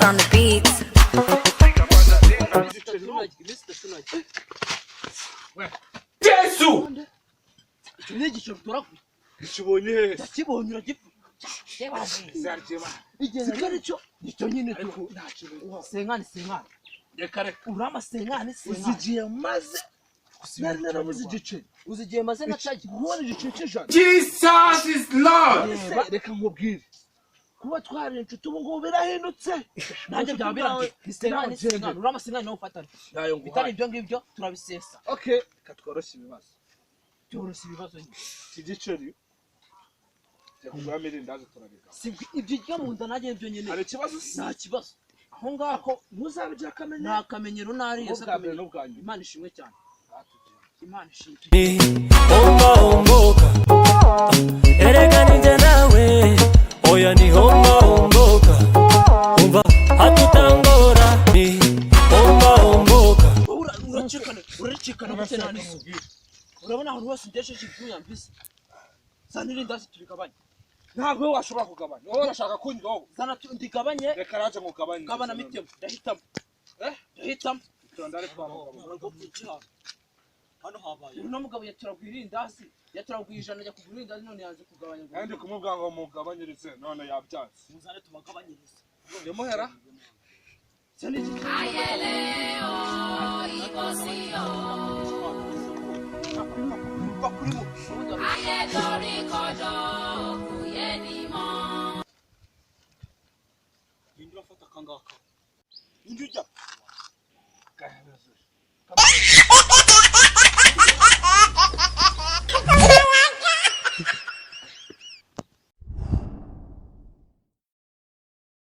on the beats. Yesu! Ikinegisho rutoraguye. Ikibonye he? Ndakibonye uragipfa. Zarjema. Igenzi aricyo icyo nyine Ariko ntacyo. senkani. Reka reka. Urama senkani. Uzigiye maze. Nari narabuze igiceri. Uzigiye maze nacagiye. Kubona igiceri cy'ijana. Jesus is Lord. Reka nkubwire. Kuba twari inshuti ubu ngubu birahindutse. Nanjye byaba birangiye. Senkani. Urama senkani nawe ufatana. Nayo Bitari nguhaye. ibyo ngibyo turabisesa. Okay, reka tworoshye ibibazo. Byoroshye ibibazo nyine. Iki giceri. Yakugura mirindazi turabika. Sibwi ibyo mu nda nanjye ibyo nyine. Hari ikibazo se? Nta kibazo. Aho ngaho Ntuzabijya akamenye. nta kamenyero nariye se Ubwa mbere akamenyero. n'ubwanyu. Imana ishimwe cyane. Imana ishimwe. Homba homboka erega ninjye nawe oya ni homba homboka umva hatutangora ni homba homboka uracikana gute nani so urabona ahantu hose ndesheje ibyuya mbise sanira indasi tubigabanye Ntabwo wowe washobora kugabanya. Wowe urashaka kunywa wowe. sana ndigabanye Reka naje ngugabanye. gabana mitemo ndahitamo ndahitamo Tonda ari kwa mugabo. urwo kwicara hano habaye uno mugabo yaturagwira indasi yaturagwira ijana ajya kugura indasi none yaje kugabanya Kandi kumubwira ngo mugabanyirize none yabyanze. muzane tubagabanyirize Ndemuhera. Indra fata kangaka. Indra. Gaherezo.